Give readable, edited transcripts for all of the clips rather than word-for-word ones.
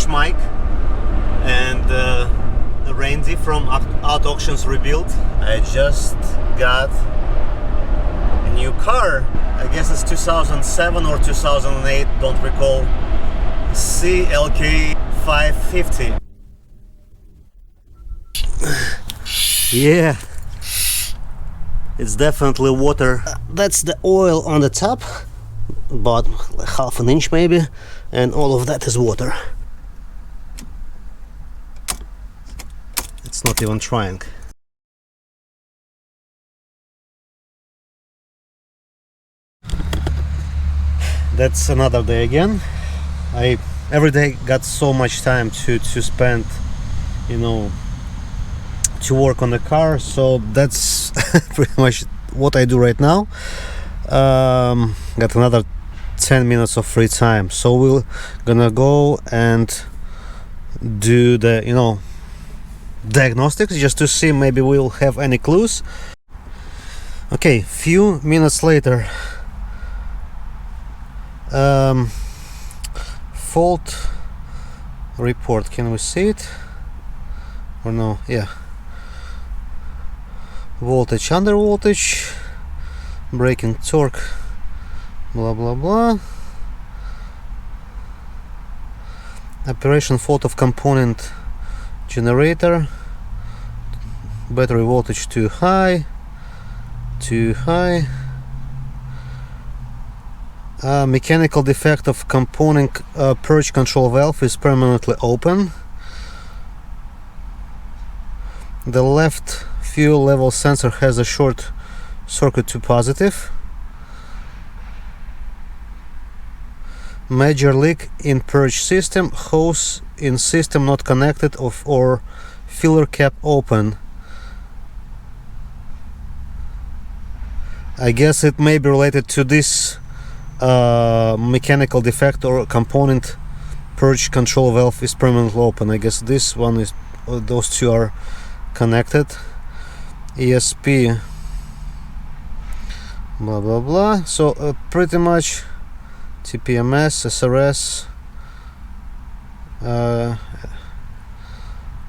half-inch mic, and Randy from Auto Auctions Rebuild. I just got a new car. I guess it's 2007 or 2008, don't recall. CLK550. Yeah, it's definitely water. That's the oil on the top, about half an inch maybe, and all of that is water. It's not even trying. That's another day again. I every day got so much time to spend, you know, to work on the car, so that's pretty much what I do right now. Got another 10 minutes of free time, so we're gonna go and do the, you know, diagnostics, just to see maybe we'll have any clues. Okay, few minutes later, fault report. Can we see it or no? Yeah. Voltage, under voltage, braking torque, blah blah blah. Operation fault of component generator, battery voltage too high. Mechanical defect of component purge control valve is permanently open. The left fuel level sensor has a short circuit to positive. Major leak in purge system, hose in system not connected or filler cap open. I guess it may be related to this mechanical defect or component purge control valve is permanently open. I guess this one is, those two are connected. ESP, blah blah blah. So pretty much TPMS, SRS,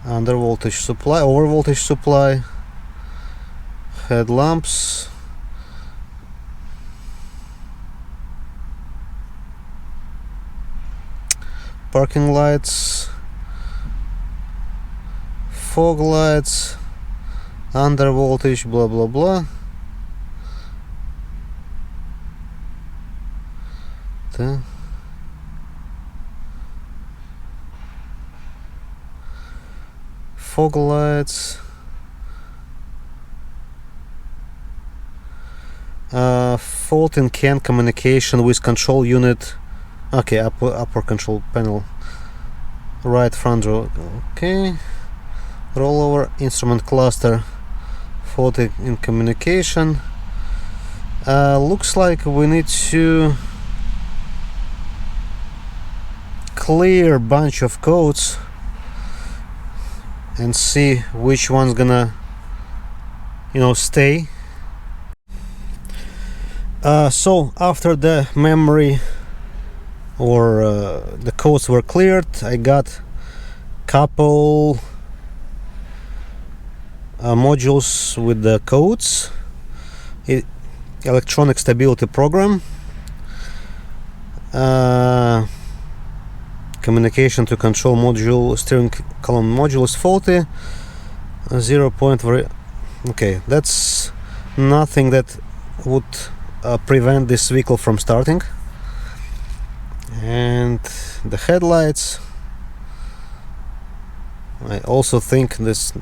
under voltage supply, over voltage supply, headlamps, parking lights, fog lights, under voltage, blah blah blah. Fog lights, fault in CAN communication with control unit. Okay, upper control panel, right front row. Okay, rollover, instrument cluster, fault in communication. Looks like we need to clear bunch of codes and see which one's gonna, you know, stay. So after the memory or the codes were cleared, I got couple modules with the codes. Electronic stability program, communication to control module, steering column module is faulty, 0 point. Okay, that's nothing that would prevent this vehicle from starting. And the headlights, I also think this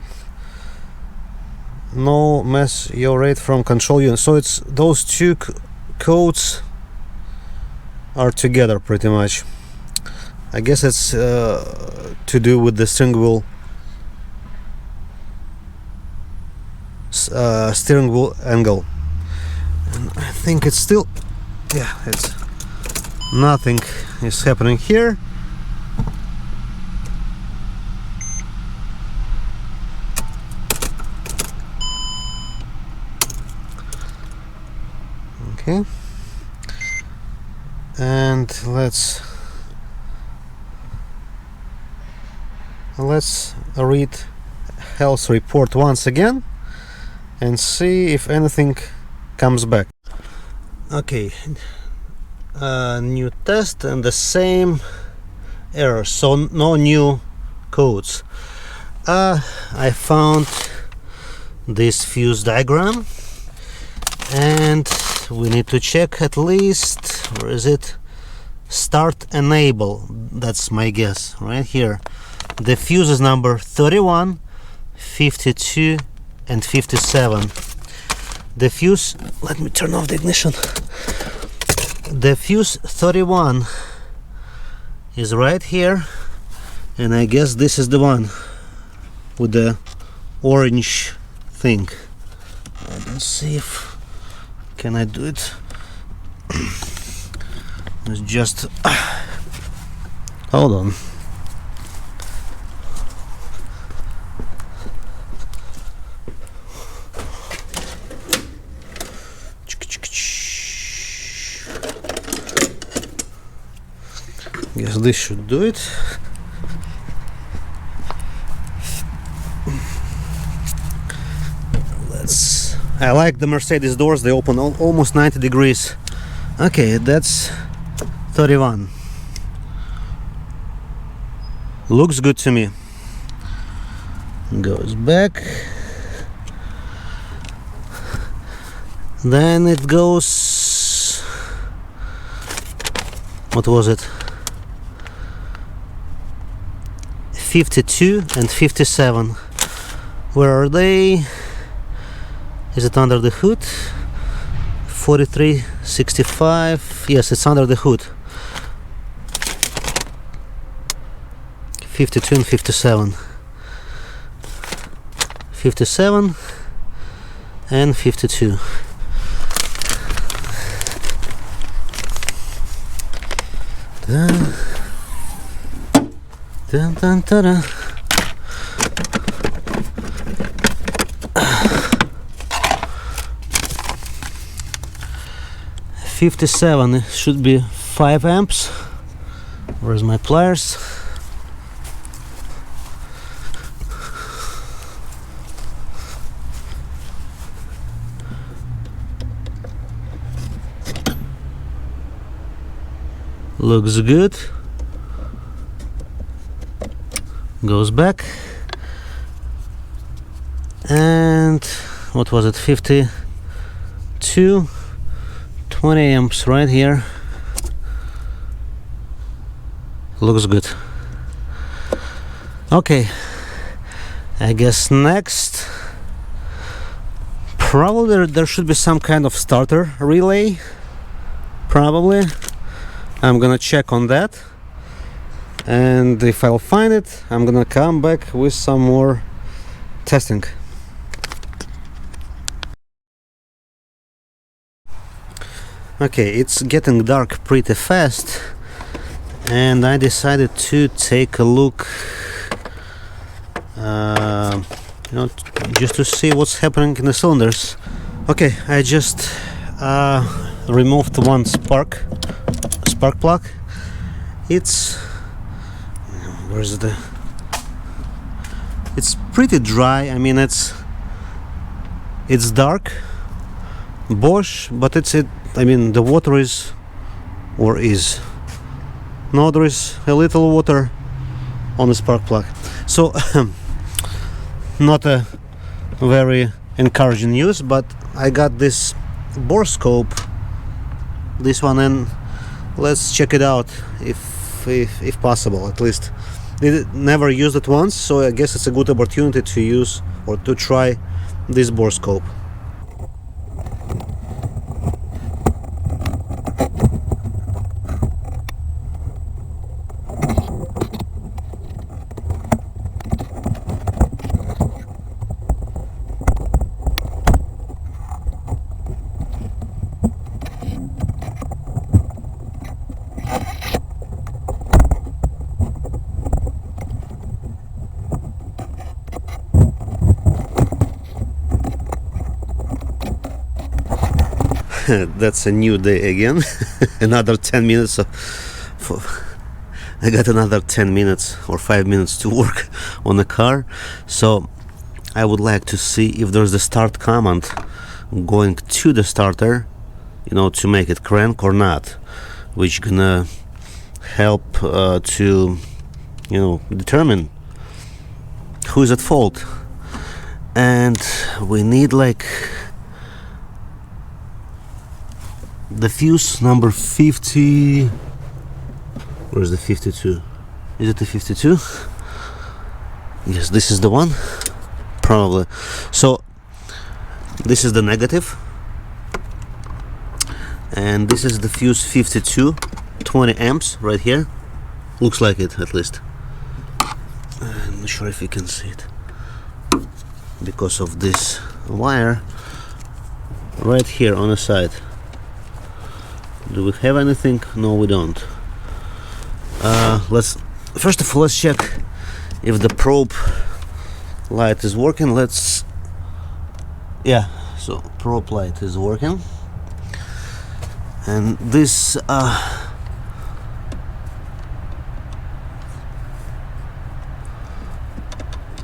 no mess your rate from control unit. So it's those two codes are together pretty much. I guess it's to do with the steering wheel angle, and I think it's still, yeah, it's nothing is happening here. Okay, and let's let's read health report once again and see if anything comes back. Okay, new test and the same error, so no new codes. I found this fuse diagram and we need to check at least, where is it? Start enable, that's my guess, right here. The fuse is number 31, 52 and 57. The fuse, let me turn off the ignition. The fuse 31 is right here, and I guess this is the one with the orange thing. Let's see if can I do it. It's just hold on. Guess this should do it. I like the Mercedes doors, they open almost 90 degrees. Okay, that's 31. Looks good to me. Goes back. Then it goes, what was it? 52 and 57. Where are they? Is it under the hood? 43, 65. Yes, it's under the hood. 52 and 57. 57 and 52. Dun, dun, dun, dun, dun. 57 should be 5 amps. Where's my pliers? Looks good. Goes back. And what was it? 52. 20 amps right here. Looks good. Okay, I guess next probably there should be some kind of starter relay. Probably. I'm gonna check on that, and if I'll find it, I'm gonna come back with some more testing. Okay, it's getting dark pretty fast, and I decided to take a look, just to see what's happening in the cylinders. Okay, I just removed one spark plug. It's it's pretty dry. I mean, it's dark Bosch, but I mean, the water is no, there is a little water on the spark plug, so not a very encouraging news. But I got this bore scope, this one, and let's check it out if possible. At least never used it once, so I guess it's a good opportunity to use or to try this bore scope. That's a new day again. Another 10 minutes I got another 10 minutes or 5 minutes to work on the car, so I would like to see if there's the start command going to the starter, you know, to make it crank or not, which gonna help to, you know, determine who's at fault. And we need like the fuse number 50. Where's the 52? Is it the 52? Yes, this is the one, probably. So this is the negative, and this is the fuse 52, 20 amps right here. Looks like it, at least. I'm not sure if you can see it because of this wire right here on the side. Do we have anything? No, we don't. Let's first of all, let's check if the probe light is working. Yeah, so probe light is working, and this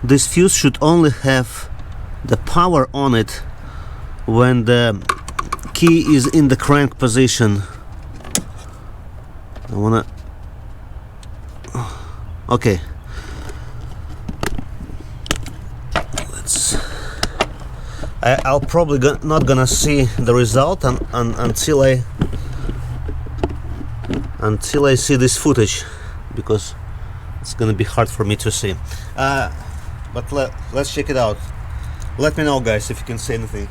this fuse should only have the power on it when the key is in the crank position. I wanna. Okay. I'll probably not gonna see the result until I see this footage, because it's gonna be hard for me to see. But let's check it out. Let me know, guys, if you can see anything.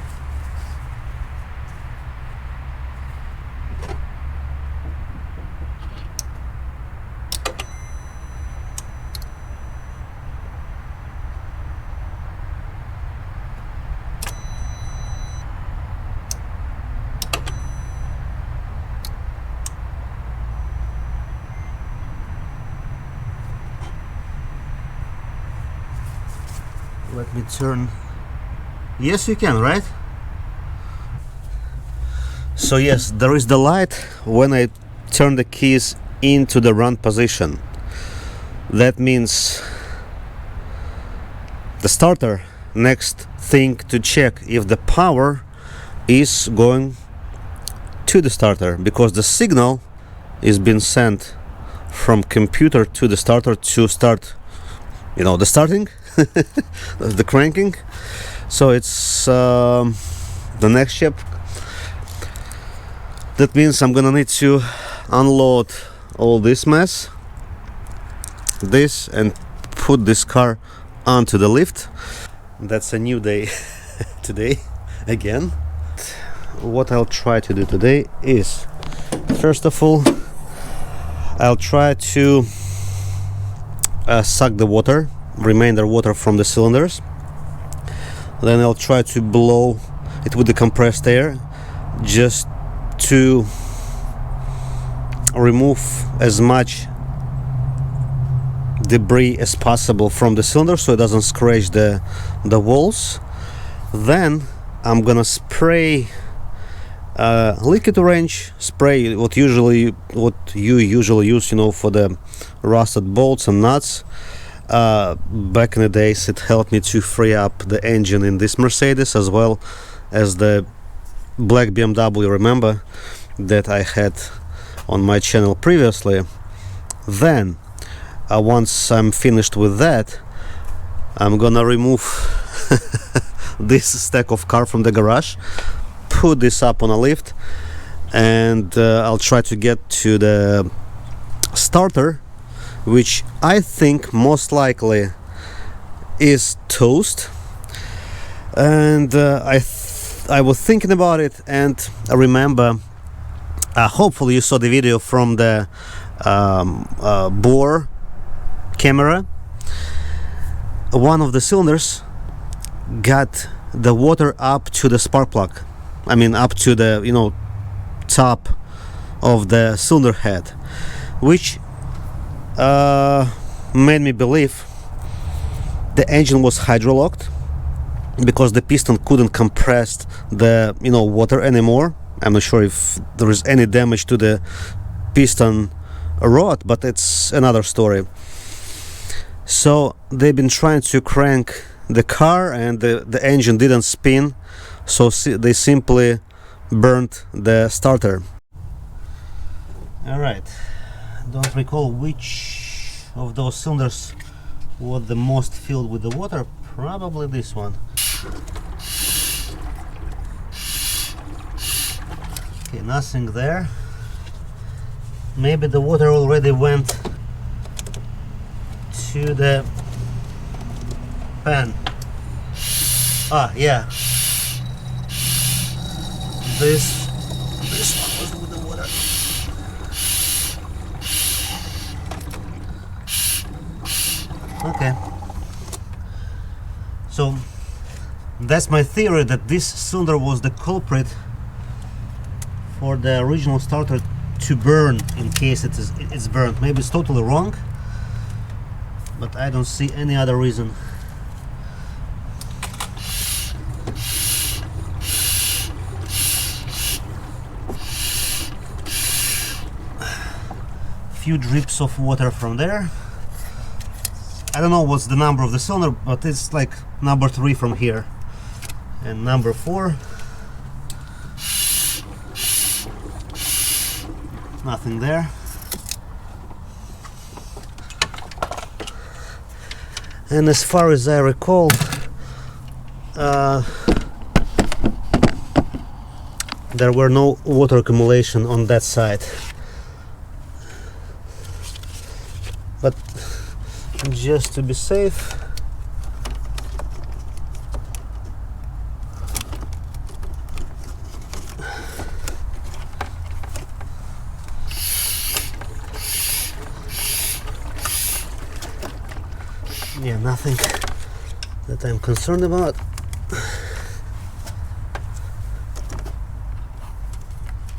Let me turn. Yes, you can, right? So yes, there is the light when I turn the keys into the run position. That means the starter, next thing to check if the power is going to the starter, because the signal is being sent from computer to the starter to start, you know, the starting the cranking. So it's the next step. That means I'm gonna need to unload all this mess, and put this car onto the lift. That's a new day today again. What I'll try to do today is, first of all, I'll try to suck the water, remainder water from the cylinders. Then I'll try to blow it with the compressed air, just to remove as much debris as possible from the cylinder, so it doesn't scratch the walls. Then I'm gonna spray liquid orange spray, what you usually use, you know, for the rusted bolts and nuts. Back in the days, it helped me to free up the engine in this Mercedes, as well as the black BMW, remember, that I had on my channel previously. Then once I'm finished with that, I'm gonna remove this stack of car from the garage, put this up on a lift, and I'll try to get to the starter, which I think most likely is toast. And I was thinking about it, and I remember, hopefully you saw the video from the bore camera. One of the cylinders got the water up to the spark plug, I mean up to the, you know, top of the cylinder head, which made me believe the engine was hydrolocked, because the piston couldn't compress the, you know, water anymore. I'm not sure if there is any damage to the piston rod, but it's another story. So they've been trying to crank the car and the engine didn't spin, so they simply burnt the starter. Alright, don't recall which of those cylinders was the most filled with the water. Probably this one. Okay, nothing there. Maybe the water already went to the pan. Ah, yeah. This one was with the water. Okay. So that's my theory, that this cylinder was the culprit for the original starter to burn in case it's burned. Maybe it's totally wrong, but I don't see any other reason. Few drips of water from there. I don't know what's the number of the cylinder, but it's like number 3 from here and number 4. Nothing there. And as far as I recall, there were no water accumulation on that side. But just to be safe, yeah, nothing that I'm concerned about.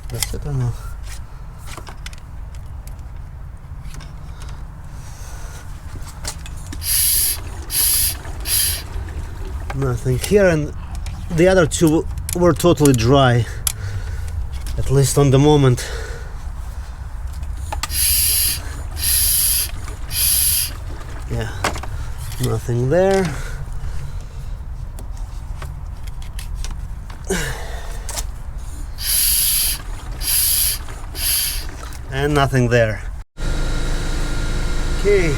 That's it, I know. Nothing here, and the other two were totally dry, at least on the moment. Yeah, nothing there. And nothing there. Okay.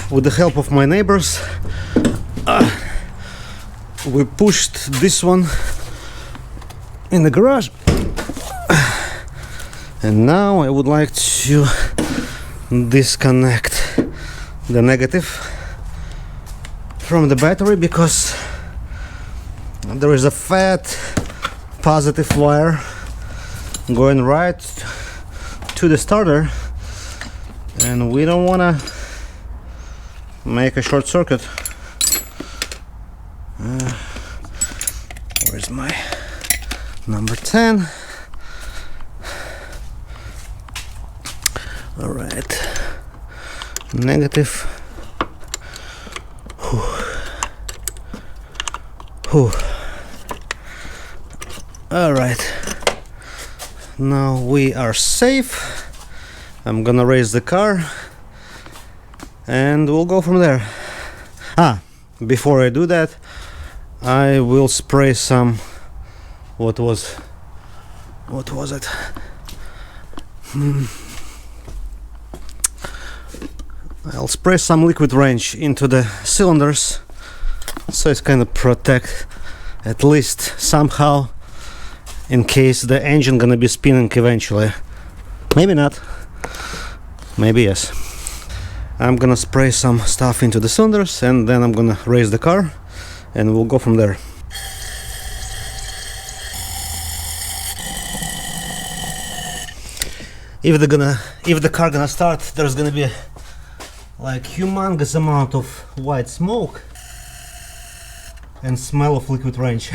With the help of my neighbors, we pushed this one in the garage, and now I would like to disconnect the negative from the battery, because there is a fat positive wire going right to the starter, and we don't want to make a short circuit. Where's my number 10? All right, negative. Whew. All right, now we are safe. I'm gonna raise the car and we'll go from there. Before I do that, I will spray some, what was it? I'll spray some liquid wrench into the cylinders, so it's kind of protect at least somehow, in case the engine gonna be spinning eventually. Maybe not, maybe yes. I'm gonna spray some stuff into the cylinders, and then I'm gonna raise the car and we'll go from there. If the car gonna start, there's gonna be like humongous amount of white smoke. and smell of liquid range.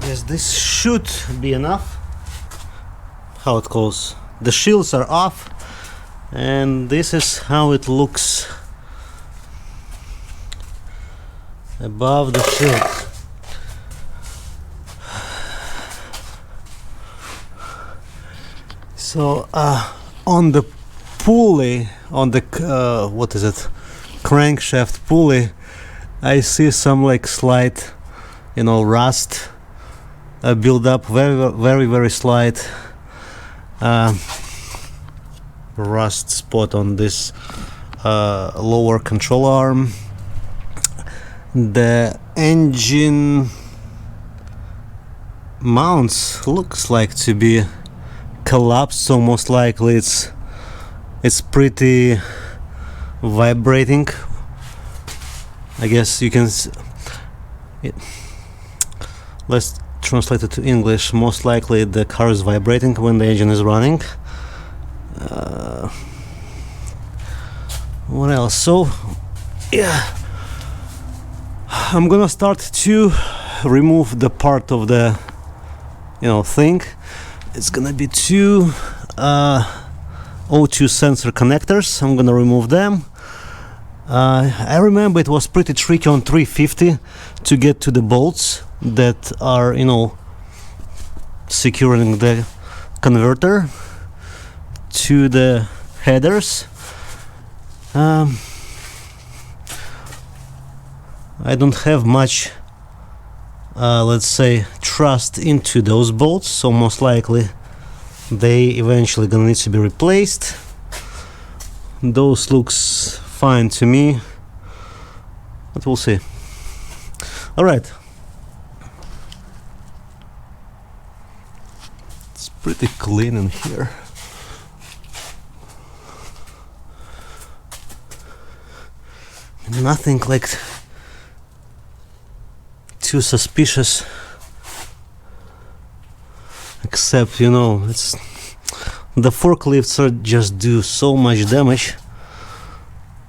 Yes, this should be enough. How it goes. The shields are off, and this is how it looks above the shield. So on the pulley, on the what is it, crankshaft pulley, I see some like slight, you know, rust build up, very slight rust spot on this lower control arm. The engine mounts looks like to be collapsed, so most likely it's pretty vibrating. I guess you can let's translate it to English. Most likely the car is vibrating when the engine is running. What else? So yeah, I'm gonna start to remove the part of the, you know, thing. It's gonna be two O2 sensor connectors. I'm gonna remove them. I remember it was pretty tricky on 350 to get to the bolts that are, you know, securing the converter to the headers. I don't have much let's say trust into those bolts, so most likely they eventually gonna need to be replaced. Those looks fine to me, but we'll see. All right, it's pretty clean in here. Nothing like too suspicious, except, you know, it's the forklifts are just do so much damage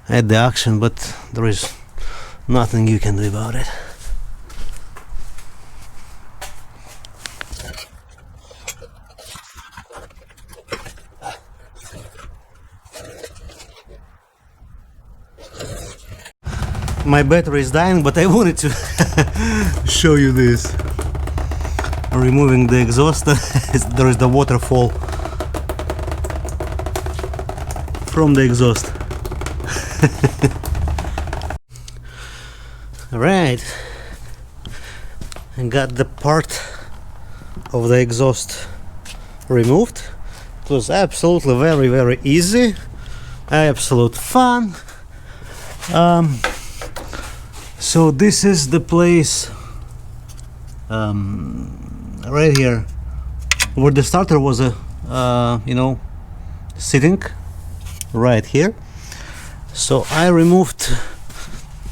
at the action, but there is nothing you can do about it. My battery is dying, but I wanted to show you this. Removing the exhaust, there is the waterfall from the exhaust. Alright, I got the part of the exhaust removed. It was absolutely very easy, absolute fun. So this is the place right here where the starter was you know, sitting right here. So I removed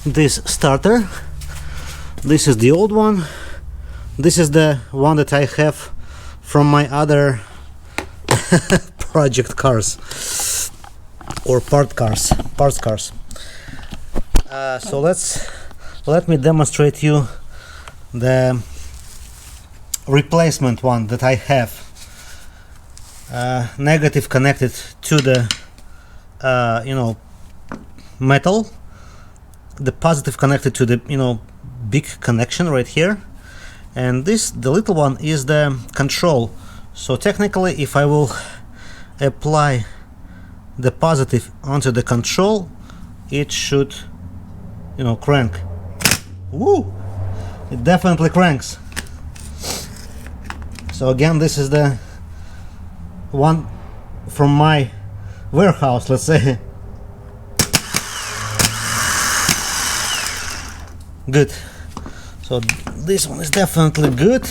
this starter. This is the old one. This is the one that I have from my other project cars or parts cars. So let me demonstrate you the replacement one that I have. Negative connected to the you know, metal, the positive connected to the, you know, big connection right here, and this, the little one, is the control. So technically, if I will apply the positive onto the control, it should, you know, crank. Woo! It definitely cranks. So again, this is the one from my warehouse, let's say. Good. So this one is definitely good.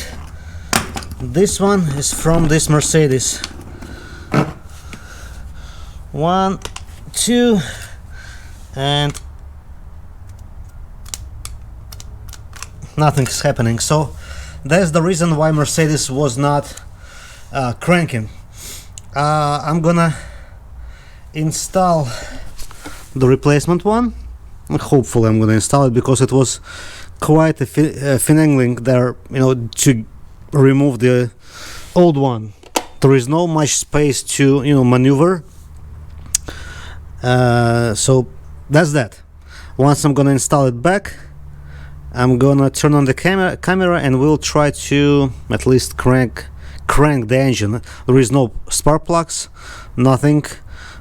This one is from this Mercedes. 1, 2, and nothing's happening. So that's the reason why Mercedes was not cranking. I'm gonna install the replacement one. Hopefully I'm gonna install it, because it was quite a finagling there, you know, to remove the old one. There is no much space to, you know, maneuver. So that's that. Once I'm gonna install it back, I'm gonna turn on the camera and we'll try to at least crank the engine. There is no spark plugs, nothing,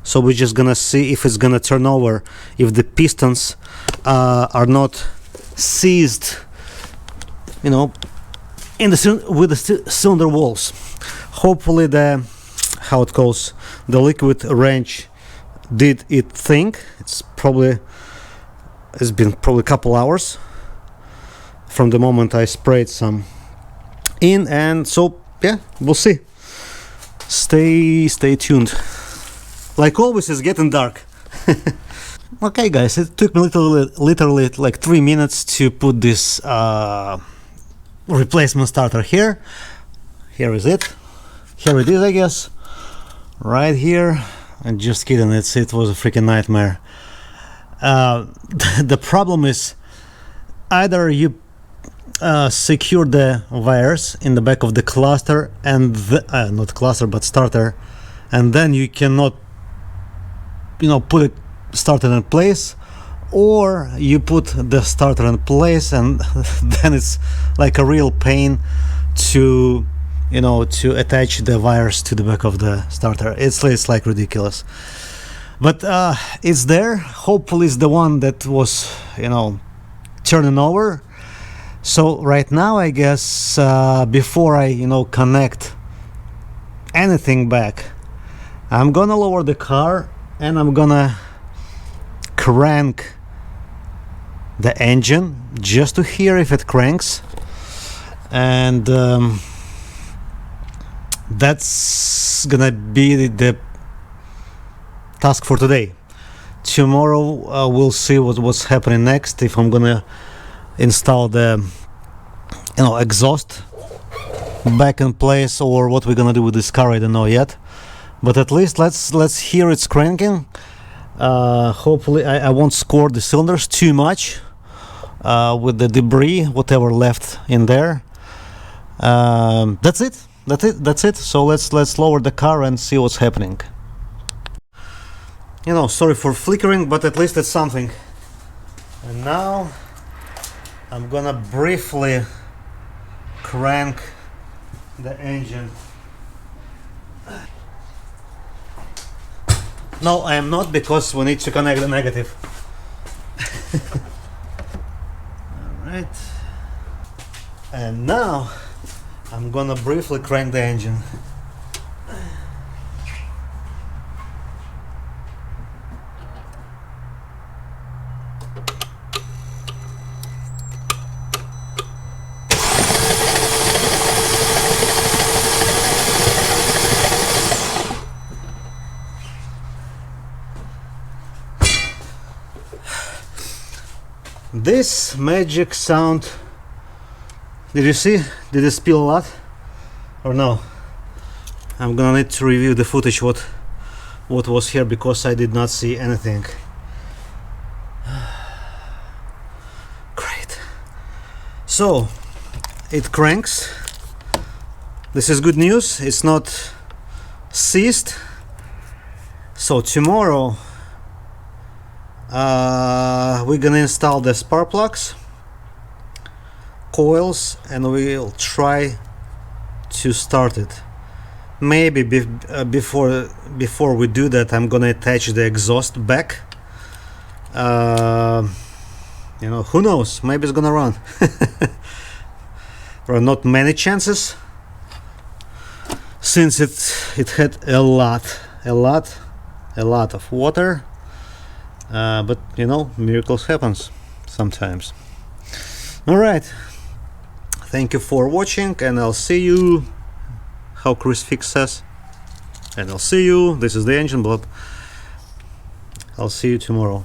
so we're just gonna see if it's gonna turn over, if the pistons are not seized, you know, in the with the cylinder walls. Hopefully the liquid wrench did its thing. It's been probably a couple hours from the moment I sprayed some in, and so yeah, we'll see. Stay tuned. Like always, it's getting dark. Okay guys, it took me literally like 3 minutes to put this replacement starter here. Here is it. Here it is, I guess. Right here. And just kidding, it was a freaking nightmare. The problem is, either you secure the wires in the back of the cluster and not cluster but starter, and then you cannot, you know, put it starter in place, or you put the starter in place and then it's like a real pain to, you know, to attach the wires to the back of the starter. It's like ridiculous, but it's there. Hopefully it's the one that was, you know, turning over. So right now, I guess, before I, you know, connect anything back, I'm gonna lower the car and I'm gonna crank the engine just to hear if it cranks, and that's gonna be the task for today. Tomorrow we'll see what's happening next, if I'm gonna install the, you know, exhaust back in place, or what we're gonna do with this car, I don't know yet. But at least let's hear it's cranking. Hopefully I won't score the cylinders too much with the debris, whatever left in there. That's it. So let's lower the car and see what's happening. You know, sorry for flickering, but at least it's something. And now I'm gonna briefly crank the engine. No, I am not, because we need to connect the negative. Alright. And now I'm gonna briefly crank the engine. This magic sound, did you see? Did it spill a lot or no? I'm gonna need to review the footage what was here, because I did not see anything. Great. So it cranks. This is good news. It's not seized. So tomorrow we're gonna install the spark plugs, coils, and we'll try to start it. Maybe before we do that, I'm gonna attach the exhaust back. You know, who knows, maybe it's gonna run. There are not many chances, since it had a lot of water. But you know, miracles happens sometimes. All right, thank you for watching, and I'll see you, how Chris Fix says, and I'll see you, this is the engine block, I'll see you tomorrow.